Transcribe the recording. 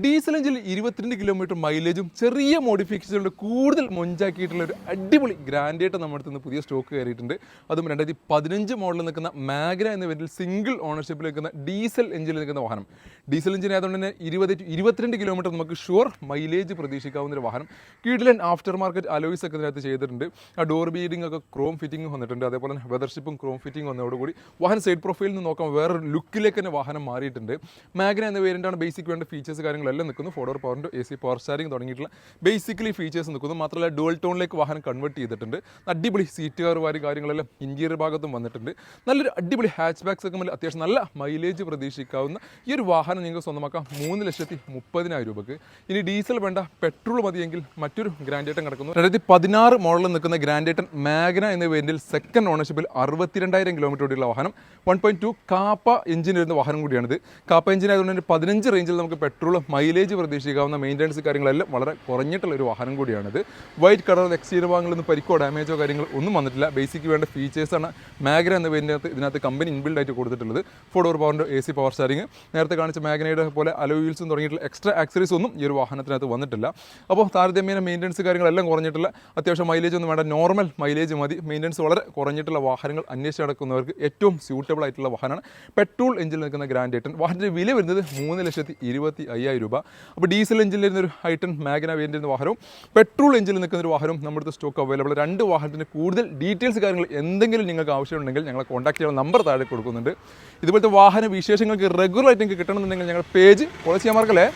Diesel എഞ്ചിൽ 22 kilometre മൈലേജും ചെറിയ മോഡിഫിക്കേഷനുകളുടെ കൂടുതൽ മൊഞ്ചാക്കിയിട്ടുള്ള ഒരു അടിപൊളി ഗ്രാൻഡായിട്ട് നമ്മുടെ അടുത്ത് നിന്ന് പുതിയ സ്റ്റോക്ക് കയറിയിട്ടുണ്ട്. അതും 2015 മോഡലിൽ നിൽക്കുന്ന മാഗ്ന എന്ന പേരിൽ സിംഗിൾ ഓണർഷിപ്പിൽ നിൽക്കുന്ന ഡീസൽ എഞ്ചിനിൽ നിൽക്കുന്ന വാഹനം. ഡീസൽ എഞ്ചിൻ ആയതുകൊണ്ട് തന്നെ 22 കിലോമീറ്റർ നമുക്ക് ഷുവർ മൈലേജ് പ്രതീക്ഷിക്കാവുന്ന ഒരു വാഹനം. കീഴിലൻ ആഫ്റ്റർ മാർക്കറ്റ് അലോയ്സ് ഒക്കെ ഇതിനകത്ത് ചെയ്തിട്ടുണ്ട്. ആ ഡോർ ബീഡിംഗ് ഒക്കെ ക്രോം ഫിറ്റിംഗ് വന്നിട്ടുണ്ട്. അതേപോലെ തന്നെ വെതർഷിപ്പും ക്രോം ഫിറ്റിംഗ് വന്നതോടുകൂടി വാഹനം സൈഡ് പ്രൊഫൈലിൽ നിന്ന് നോക്കാം വേറൊരു ലുക്കിലേക്ക് തന്നെ വാഹനം മാറിയിട്ടുണ്ട്. മാഗ്ന എന്ന പേരിൻ്റാണ് ബേസിക് വേണ്ട ഫീച്ചേഴ്സ് കാര്യങ്ങളെല്ലാം നിൽക്കുന്നു. 4 പവറിൻ്റെ AC പവർ സ്റ്റാരിംഗ് തുടങ്ങിയിട്ടുള്ള ബേസിക്കലി ഫീച്ചേഴ്സ് നിൽക്കുന്നു. മാത്രമല്ല ഡുവൽ ടോണിലേക്ക് വാഹനം കൺവേർട്ട് ചെയ്തിട്ടുണ്ട്. അടിപൊളി സീറ്റ് കവർ കാര്യങ്ങളെല്ലാം ഇൻറ്റീരിയർ ഭാഗത്തും വന്നിട്ടുണ്ട്. നല്ലൊരു അടിപൊളി ഹാച്ച് ബാക്ക് സെഗ്മെൻറ്റിൽ അത്യാവശ്യം നല്ല മൈലേജ് പ്രതീക്ഷിക്കാവുന്ന ഈ ഒരു വാഹനം നിങ്ങൾക്ക് സ്വന്തമാക്കാം 3,30,000 രൂപയ്ക്ക്. ഇനി ഡീസൽ വേണ്ട പെട്രോൾ മതിയെങ്കിൽ മറ്റൊരു ഗ്രാൻഡേറ്റൻ കിടക്കുന്നു. 2016 മോഡലിൽ നിൽക്കുന്ന ഗ്രാൻഡേറ്റൻ മാഗ്ന എന്ന വേരിയന്റിൽ സെക്കൻഡ് ഓണർഷിപ്പിൽ 62,000 കിലോമീറ്റർ ഓടിയുള്ള വാഹനം. 1.2 കാപ്പ എഞ്ചിൻ വരുന്ന വാഹനം കൂടിയാണിത്. കാപ്പ എഞ്ചിൻ ആയതുകൊണ്ട് തന്നെ 15 റേഞ്ചിൽ നമുക്ക് പെട്രോൾ മൈലേജ് പ്രതീക്ഷിക്കാവുന്ന മെയിൻ്റനൻസ് കാര്യങ്ങളെല്ലാം വളരെ കുറഞ്ഞിട്ടുള്ള ഒരു വാഹനം കൂടിയാണിത്. വൈറ്റ് കളർ എക്സ്റ്റീരിയർ ഭാഗങ്ങളൊന്നും പരിക്കോ ഡാമേജോ കാര്യങ്ങൾ ഒന്നും വന്നിട്ടില്ല. ബേസിക് വേണ്ട ഫീച്ചേഴ്സാണ് മാഗ്ന എന്ന വേരിയന്റിനകത്ത് ഇതിനകത്ത് കമ്പനി ഇൻബിൽഡ് ആയിട്ട് കൊടുത്തിട്ടുള്ളത്. 4 പവറിൻ്റെ AC പവർ സ്റ്റാരിംഗ്, നേരത്തെ കാണിച്ച മാഗ്നയുടെ പോലെ അലോയ് വീൽസും തുടങ്ങിയിട്ടുള്ള എക്സ്ട്രാ ആക്സറീസ് ഒന്നും ഈ ഒരു വാഹനത്തിനകത്ത് വന്നിട്ടില്ല. അപ്പോൾ താരതമ്യേന മെയിൻ്റനൻസ് കാര്യങ്ങളെല്ലാം കുറഞ്ഞിട്ടില്ല. അത്യാവശ്യം മൈലേജ് ഒന്നും വേണ്ട, നോർമൽ മൈലേജ് മതി. മെയിൻ്റനൻസ് വളരെ കുറഞ്ഞിട്ടുള്ള വാഹനങ്ങൾ അന്വേഷിച്ച് നടക്കുന്നവർക്ക് ഏറ്റവും സ്യൂട്ടബിൾ ആയിട്ടുള്ള വാഹനമാണ് പെട്രോൾ എഞ്ചിനിൽ നിൽക്കുന്ന ഗ്രാൻഡേറ്റൻ. വാഹനത്തിൻ്റെ വില വരുന്നത് 3,25,000 രൂപ. അപ്പോൾ ഡീസൽ എഞ്ചിനിൽ വരുന്ന ഒരു ഹൈറ്റൺ മാഗ്ന വേരിയൻ്റ് വാഹനവും പെട്രോൾ എഞ്ചിനിൽ നിൽക്കുന്ന ഒരു വാഹനവും നമ്മുടെ സ്റ്റോക്ക് അവൈലബിൾ. രണ്ട് വാഹനത്തിൻ്റെ കൂടുതൽ ഡീറ്റെയിൽസ് കാര്യങ്ങൾ എന്തെങ്കിലും നിങ്ങൾക്ക് ആവശ്യമുണ്ടെങ്കിൽ ഞങ്ങളെ കോൺടാക്ട് ചെയ്യാൻ നമ്പർ താഴെ കൊടുക്കുന്നുണ്ട്. ഇതുപോലത്തെ വാഹന വിശേഷങ്ങൾക്ക് റെഗുലർ ആയിട്ട് നിങ്ങൾക്ക് കിട്ടണമെന്നുണ്ടെങ്കിൽ ഞങ്ങളുടെ പേജ് ഫോളോ ചെയ്യാൻ മറക്കല്ലേ.